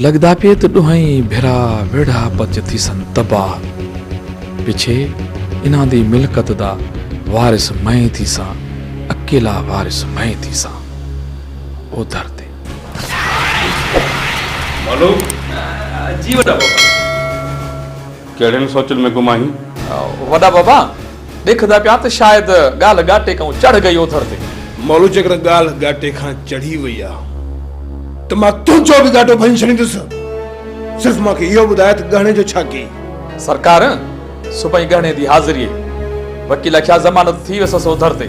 लगदा पे तो दुहाई भेरा वेड़ा बच थी सन तबाह पिछे इन्हां दी मिलकत दा वारिस मैं थी सा अकेला वारिस मैं थी सा ओ दर्द मालूम जी वॾा बाबा। कहिड़े सोचनि में घुमाई? वॾा बाबा ॾिखंदा पिया त शायदि ॻाल्हि ॻाटे खां चढ़ गई ओथर ते। मौलू जेकर ॻाल्हि ॻाटे खां चढ़ी वई आहे त मां तुंहिंजो बि ॻाटो भञी छॾींदुसि। सिर्फ़ मूंखे इहो ॿुधाए त गहणे जो छा कई? सरकार सुभाई गहणे जी हाज़िरी वकील क्या ज़मानत थी वसस ओथर ते।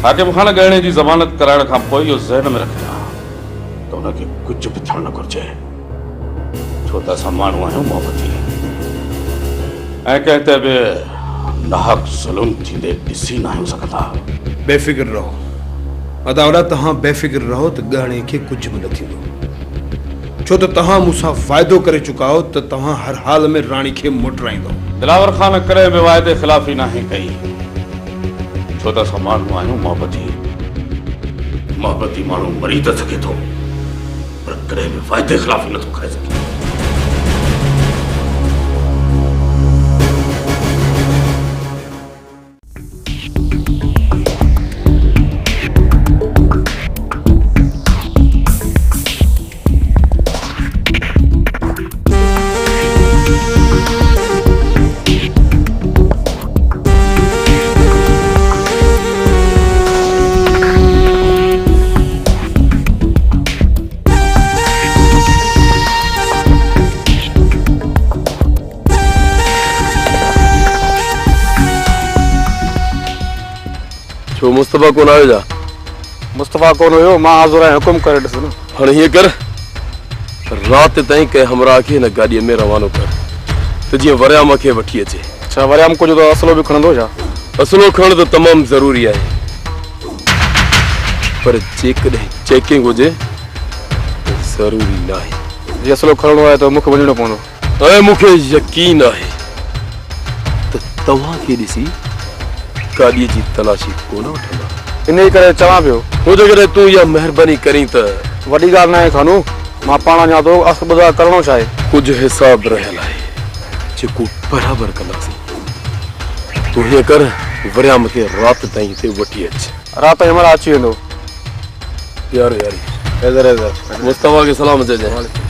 हाकिम खान गहणे जी ज़मानत कराइण खां पोइ इहो ज़हन में रखिजा त हुनखे कुझु बि थियणु न घुरिजे, छो त असां माण्हू आहियूं मोहबती ऐं कंहिं ते बि नाहक ज़ुल्म थींदे ॾिसी न आहियूं सघंदा। बेफ़िक्र रहो अदावड़ा, तव्हां बेफ़िक्र रहो त गहणे खे कुझु बि न थींदो, छो त तव्हां मूंसां वाइदो करे चुका आहियो त तव्हां हर हाल में राणी खे मोटराईंदो। दिलावर खान कॾहिं बि वाइदे ख़िलाफ़ी नाहे कई, छो त असां माण्हू आहियूं मोहबती। मोहबती माण्हू मरी त सघे थो पर कॾहिं बि वाइदे ख़िलाफ़ी नथो करे सघे। छो मुस्तफा कोन आयो जा? मुस्तफा कोन हुयो, मां हाज़ुर आहियां, हुकुम करे ॾिस न। हाणे हीअं कर, राति ताईं कंहिं हमरा खे हिन गाॾीअ में रवानो कर त जीअं वरियाम खे वठी अचे। छा वरियाम कुझु त असलो बि खणंदो छा? असलो खणण त तमामु ज़रूरी आहे, पर जेकॾहिं चेकिंग हुजे त ज़रूरी न आहे। जे असलो खणणो आहे त मूंखे वञणो पवंदो। ऐं मूंखे यकीन आहे त तव्हांखे ॾिसी गाॾीअ जी तलाशी कोन वठंदा। इन ई करे चवां पियो, पोइ जेकॾहिं तूं इहा महिरबानी करीं त। वॾी ॻाल्हि न आहे खानू, मां पाण अञा थो अस ॿुधा करणो छा आहे। कुझु हिसाब रहियल आहे जेको बराबरि कंदासीं। तूं हीअं कर, वरियाम खे राति ताईं हिते वठी अच। राति ताईं महिल अची वेंदो। यारो यारी मुस्तफा खे सलाम चइजांइ।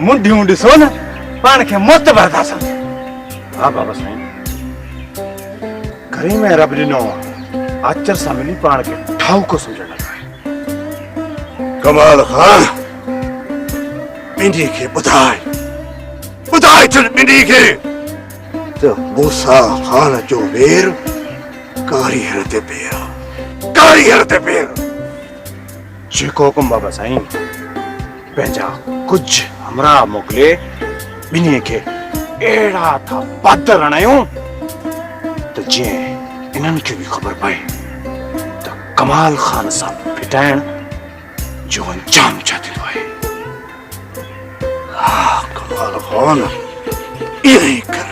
मुंडियूं ॾिसो न, पाण खे मौत बर्दाश्त। हा बाबा साईं, घणी में रब ॾिनो आचर सां मिली पाण खे ठाउको सम्झण लॻा। कमाल खान, ॿिन्ही खे ॿुधाए छॾ ॿिन्ही खे त मूसा खान जो वेर कारीगर ते पेर। जेको हुकुम बाबा साईं। पंहिंजा कुझु हमरा मोकिले ॿिन्ही खे अहिड़ा था पादर हणायूं त जीअं इन्हनि खे बि ख़बर पए त कमाल खान सां फिटाइण जो अंजाम छा थींदो आहे। हा कमाल खान, इहो ई कर।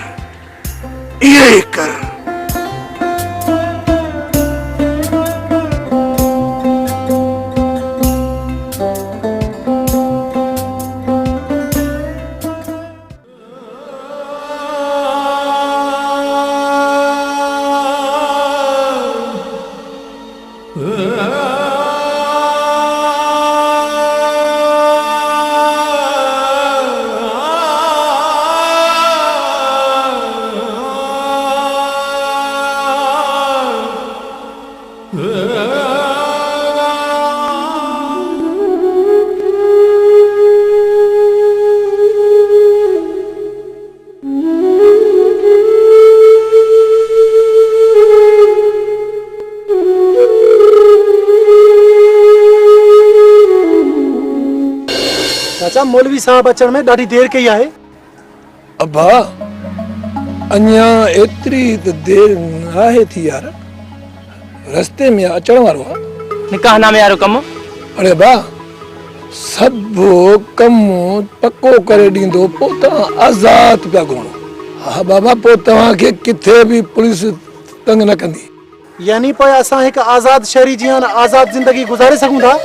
चाचा मौलवी साहब अचण में ॾाढी देर कई आहे। अब्बा अञा एतिरी त देर न आहे थी यार, रस्ते में अचण वारो आहे। निकाहनामे वारो कमु? अरे बा सभु कमु पको करे ॾींदो, पोइ तव्हां आज़ाद पिया घुमो। हा बाबा, पोइ तव्हांखे किथे बि पुलिस तंग न कंदी। यानी पोइ असां हिकु आज़ाद शहरी जीअं आज़ाद ज़िंदगी गुज़ारे सघूं था।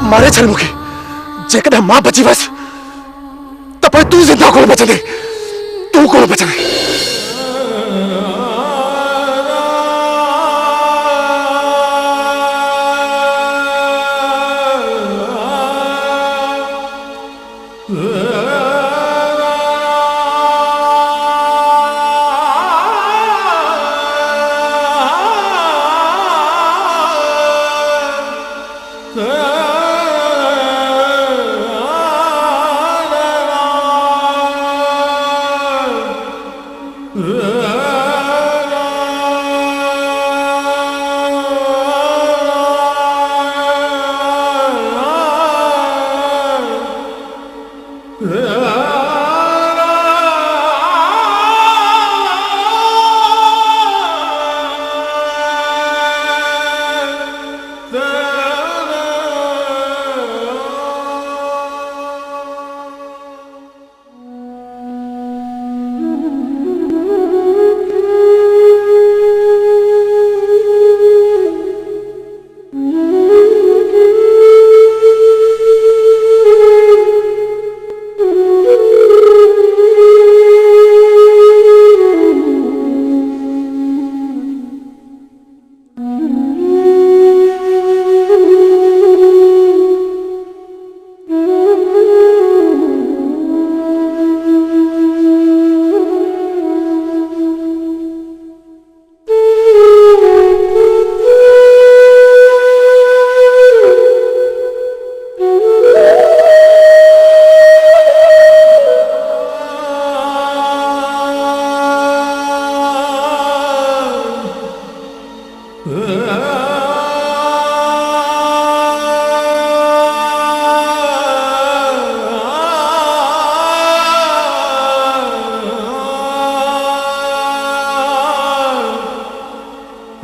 मारे छल मुखे, जेकॾहिं मां बची वयुसि त पोइ तूं ज़िंदा कोन बचंदे, तूं कोन बचंदे।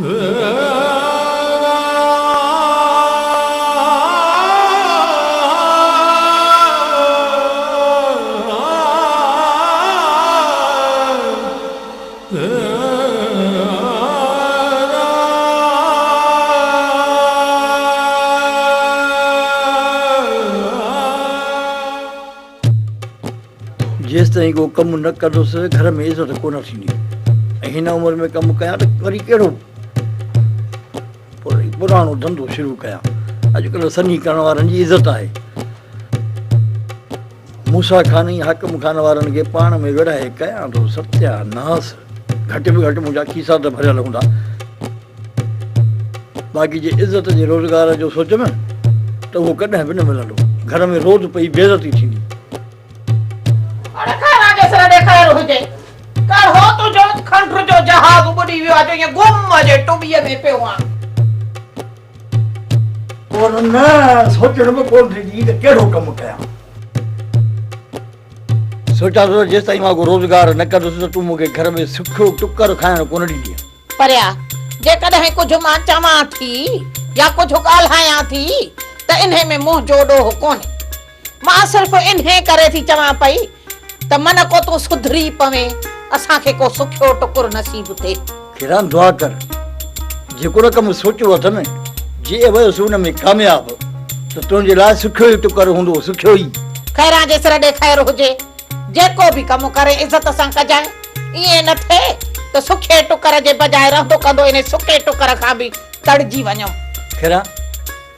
जेसि ताईं को कमु न कंदुसि घर में इज़त कोन थींदी ऐं हिन उमिरि में कमु कयां त वरी कहिड़ो पुराणो धंधो शुरू कयां। अॼुकल्ह सनी करण वारनि जी इज़त आहे। मूसा खानी हाकिम खान वारनि खे पाण में विड़ाए कयां थो सत्यानास। घटि में घटि मुंहिंजा खीसा त भरियल हूंदा। बाक़ी जे इज़त जे रोज़गार जो सोचमि त उहो कॾहिं बि न मिलंदो। घर में रोज़ पई बेइज़ती थींदी। और न सोचण में कोन थींदी त कहिड़ो कमु कयां। सोचां थो जेसि ताईं मां को रोज़गार न कंदुसि त तूं मूंखे घर में सुखियो टुकर खाइण कोन ॾींदी। परिया जेकॾहिं कुझु मां चवां थी या कुझु ॻाल्हायां थी त इन्हे में मुंहुं जोड़ो कोन्हे। मां सिर्फ़ु इन्हे करे थी चवां पई त मन को तूं सुधरी पवे, असांखे को सुखियो टुकुर नसीब थिए। किरान दुआ कर, जेको रकम सोचियो अथनि जे वयुसि उन में कामयाब त तुंहिंजे लाइ सुखियो ई टुकर हूंदो, सुखियो ई। खैरां जे सिर ॾे ख़ैर हुजे। जेको बि कमु करे इज़त सां कजाए। ईअं न थिए त सुखे टुकर जे बजाए रहंदो कंदो इन सुखे टुकर खां बि तड़जी वञो। खैरा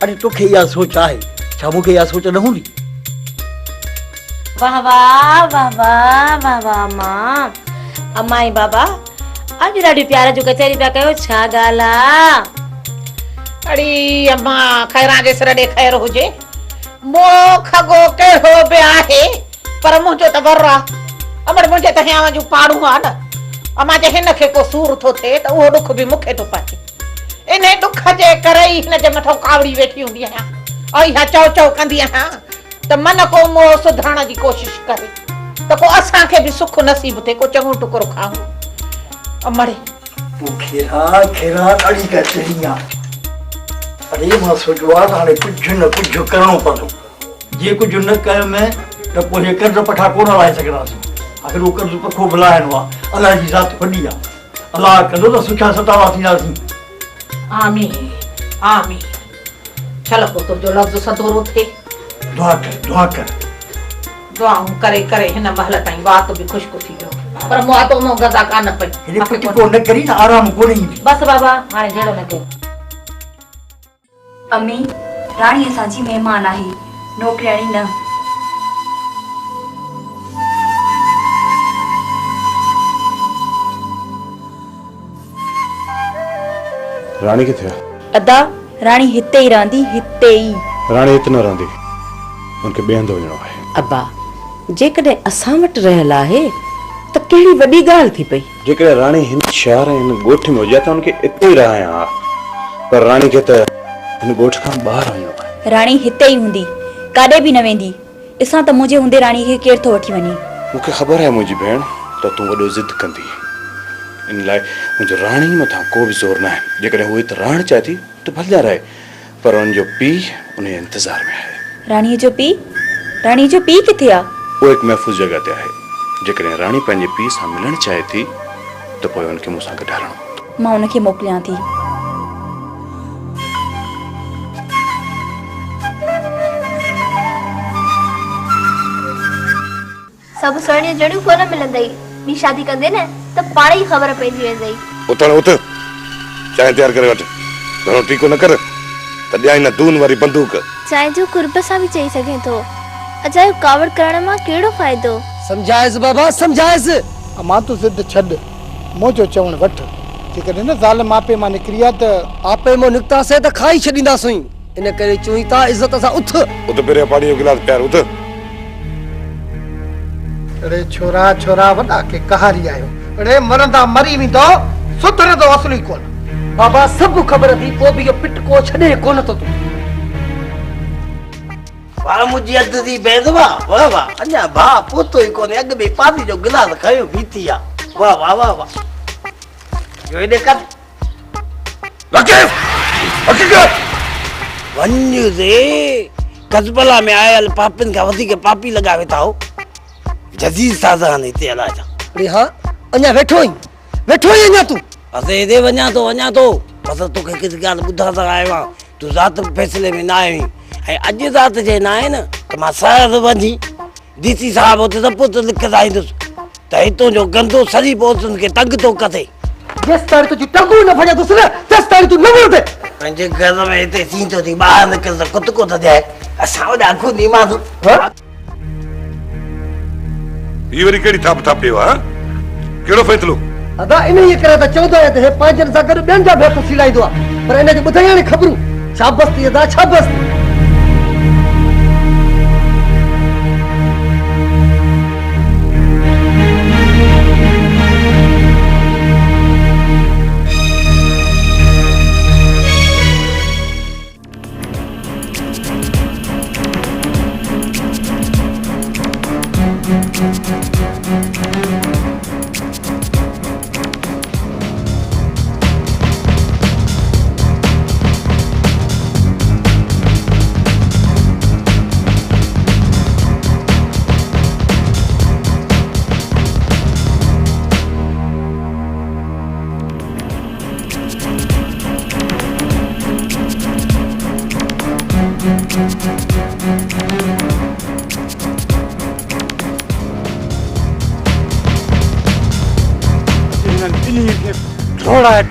अरे तोखे इहा सोच आहे, छा मूंखे इहा सोच न हूंदी? वाह वाह वाह वाह वाह वाह मां अमाई बाबा अॼु ॾाढी प्यार जो कचहरी पिया कयो, छा ॻाल्हि आहे? अड़ी अम्मा खैरां जे सिर ॾे ख़ैर हुजे। मो खगो कहिड़ो बि आहे पर मुंहिंजो त बर आहे। अमड़ मुंहिंजे त हियां जूं पाड़ू आहे न। अम्मा जे हिन खे को सूर थो थिए त उहो ॾुख बि मूंखे थो पचे। इन ॾुख जे करे ई हिन जे मथां कावड़ी वेठी हूंदी आहियां ऐं इहा चौ चौ कंदी आहियां त मन को मोह सुधरण जी कोशिश करे त को असांखे बि सुख नसीब थिए, को चङो टुकुर खाऊं। अमड़े तूं खेरा खेरा ॾाढी कचहरी आहे। अरे मां सोचियो आहे त हाणे कुझु न कुझु करिणो पवंदो। जे कुझु न कयोमि त पोइ हे कर्ज़ पठा कोन लाहे सघंदासीं। आख़िर उहो कर्ज़ पखो बि लाहिणो आहे। अलाह जी ज़ात वॾी आहे। अलाह कंदो त सुठा सतावा थींदासीं। आमीन आमीन। चलो को तुंहिंजो लफ़्ज़ सदोरो थिए। दुआ कर दुआ कर। दुआऊं करे करे हिन महल ताईं वात बि ख़ुश्क थी वियो पर मुआ तो मो गदा कान पई। हिन कुझु को न करी त आराम कोन ईंदी। बस बाबा हाणे जहिड़ो न कयो। अम्मी राणी असांजी महिमान आहे, नौकरियाणी न। राणी किथे आहे? अदा राणी हिते ई रहंदी, हिते ई। राणी हिते न रहंदी, उनखे ॿिए हंधि वञिणो आहे। अब्बा जेकॾहिं असां वटि रहियल आहे त कहिड़ी वॾी ॻाल्हि थी पई। जेकॾहिं राणी हिन शहर हिन ॻोठ में हुजे त उनखे हिते ई रहायां हा, पर राणी खे त हिन ॻोठ खां ॿाहिरि वञिणो आहे। राणी हिते ई हूंदी, काॾे बि न वेंदी। ॾिसां त मुंहिंजे हूंदे राणी खे केरु थो वठी वञे। मूंखे ख़बर आहे मुंहिंजी भेण त तूं वॾो ज़िद कंदी, इन लाइ मुंहिंजो राणी मथां को बि ज़ोर न आहे। जेकॾहिं उहे त रहणु चाहे थी त भलिया रहे, पर उनजो पीउ उन जे इंतज़ार में आहे। राणीअ जो पीउ? राणी जो पीउ किथे आहे? उहो हिकु महफ़ूज़ जॻह ते आहे। जेकॾहिं राणी पंहिंजे पीउ सां मिलणु चाहे थी त पोइ उनखे मूंसां गॾु हलणो पवंदो। मां उनखे मोकिलियां थी। सभु सुहिणियूं जड़ियूं कोन मिलंदई। ॿी शादी कंदे न त पाण ई ख़बर पइजी वेंदई। उथण उथ, चांहि तयारु करे वठ। घणो टीको न कर त ॾियाई न दून वारी बंदूक। चांहि जो कुर्ब सां बि चई सघे थो। अजायो कावड़ करण मां कहिड़ो फ़ाइदो? समझाइस बाबा समझाइस। मां तूं ज़िद छॾ, मुंहिंजो चवण वठ। जेकॾहिं न ज़ाल मापे मां निकिरी आहे त आपे मां निकितासीं त खाई छॾींदासीं। इन करे चूं था इज़त सां उथ। उथ पहिरियों पाणी जो गिलास प्यार उथ। अरे छोरा छोरा वॾा के कहारी आयो। अरे मरंदा मरी वेंदो, सुधरंदो असली कोन। बाबा सभु ख़बर थी पोइ बि इहो पिटको छॾे कोन थो तूं। वाह मुंहिंजी अधु थी बेदवा। वाह वाह अञा भाउ पोतो ई कोन्हे, अॻु में पाणी जो गिलास खयो बीठी आहे। वाह वाह वाह वाह। जो हेॾे कर वन्यू से कस्बला में आयल पापिन का वधी के पापी लगा वेठा हो जजीज साजा ने ते अला जा अरे हाँ अञा वेठो ही अञा तू असे दे वन्या तो बस तो के किस गाल बुधा सा आया तू जात फैसले में ना आई ए अज जात जे ना है न तो मा सार वधी डीसी साहब होते सब पुत लिख दाई दस तई तो जो गंदो सरी पोतन के तंग तो कथे जिस तारी तुझी टंगू न फजा तू सुने जिस तारी तू न बोलते पंजे घर में इते सीन तो थी बाहर निकल सा कुत को जाए असा वडा को नी मां हां ये वरी केड़ी थाप थाप देवा केड़ो फैसलो अदा इन ये करे त 14 ते पांचन सा कर बेन जा भेप सिलाईदो पर इन जे बुधाया ने खबरू शाबाश ती अदा शाबाश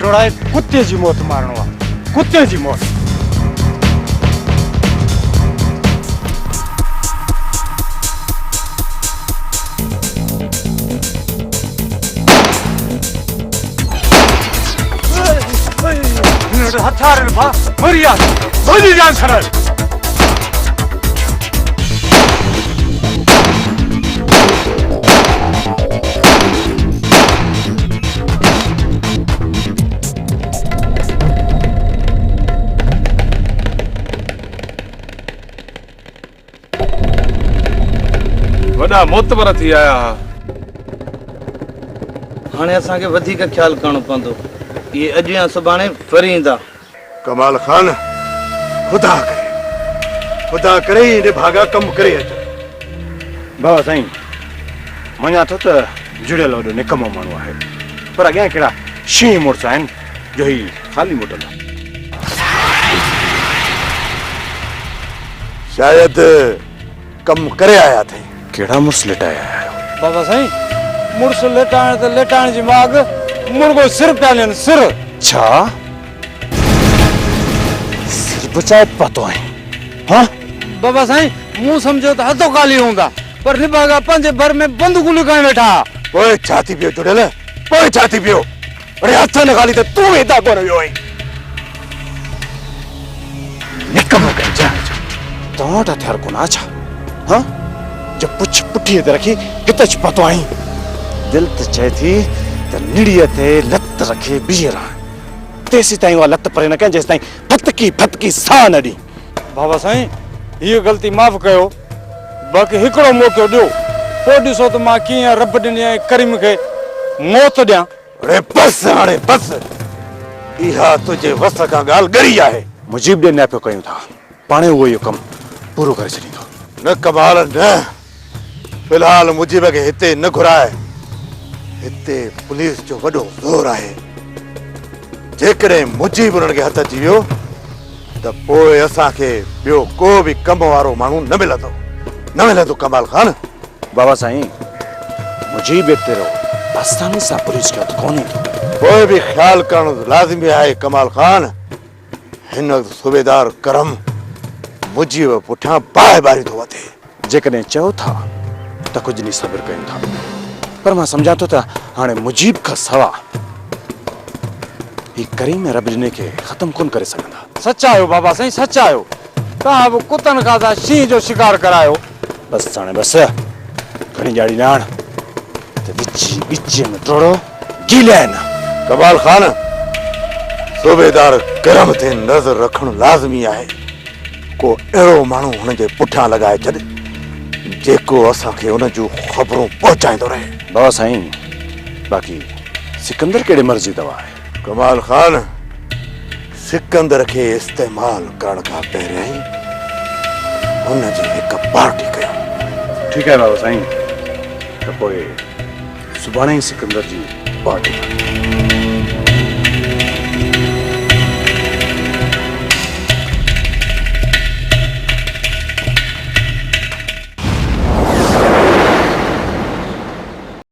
ढोड़ा कुत्ते जी मौत मारणो कुत्ते जी मौत हथार भा मरिया भली जान सरल वॾा मोतबर थी आया हाणे असांखे वधीक ख्याल करणो पवंदो ये अॼु या सुभाणे फरी ईंदा कमाल खान खुदा करे इन भागा कम करे अच बाबा साईं मञा थो त जुड़ियल वॾो निकमो माण्हू आहे पर अॻियां कहिड़ा शींहं मुड़ुस आहिनि जो ही ख़ाली मोटंदा शायद कम करे आया थे कहिड़ा मुड़ुस लिटाया आहियो बाबा साईं मुड़ुस लेटाइण त लेटाइण जी माग मुर्गो सिर पिया ॾियनि सिर छा सिर बचाए पतो है हाँ बाबा साईं मूं सम्झो त हथो काली हूंदा पर निभागा पंहिंजे भर में बंदूकूं लिकाए वेठा पोइ छा थी पियो जुड़ियल पोइ छा थी पियो अरे हथ न खाली त तूं हितां कोन वियो आहीं निकम कंजा तव्हां वटि हथियार कोन आहे छा हाँ जो पुछ पुठीअ ते रखी हिते अची पतो आहीं दिल त चए थी त निड़ीअ ते लत रखे बीह रह तेसी ताईं उहा लत परे न कयां जेसि ताईं फतकी साह न ॾी बाबा साईं हीअ ग़लती माफ़ कयो बाक़ी हिकिड़ो मौक़ो ॾियो पोइ ॾिसो त मां कीअं रब ॾिनी आहे करीम खे मौत ॾियां अरे बस हाणे बस इहा तुंहिंजे वस खां ॻाल्हि ॻरी आहे मुजीब ॾे न पियो कयूं था पाणे उहो इहो कमु पूरो करे छॾींदो न कमाल न फिलहाल मुजीब खे हिते न घुराए हिते पुलिस जो वॾो ज़ोर आहे जेकॾहिं मुजीब उन्हनि खे हथ अची वियो त पोइ असांखे ॿियो को बि कम वारो माण्हू न मिलंदो कमाल खान बाबा साईं मुजीब हिते रहो आसानी सां पुलिस खे हथु कोन ईंदो पोइ बि ख़्यालु करणु लाज़िमी आहे कमाल खान हिन वक़्तु सूबेदार करम मुजीब पुठियां बाहि बारी थो वधे जेकॾहिं चओ था त कुझु ॾींहुं सब्र कयूं था पर मां सम्झां थो त हाणे मुजीब खां सवा ही करीम रब ॾिने खे ख़तम कोन करे सघंदा सच आहियो बाबा साईं सच आहियो तव्हां बि कुतनि खां था शींहं जो शिकार करायो बस हाणे बस घणी ॼाड़ी न आण त विच में थोरो गीले न कमाल खान सूबेदार करम ते नज़र रखणु लाज़मी आहे को अहिड़ो माण्हू हुनजे पुठियां लॻाए छॾ जेको असांखे हुन जूं ख़बरूं पहुचाईंदो रहे बाबा साईं बाक़ी सिकंदर कहिड़े मर्ज़ी दवा आहे कमाल खान सिकंदर खे इस्तेमाल करण खां पहिरियों ई हुनजी हिकु पार्टी कयो। ठीक है बाबा साईं, तो पोइ सुभाणे ई सिकंदर जी पार्टी।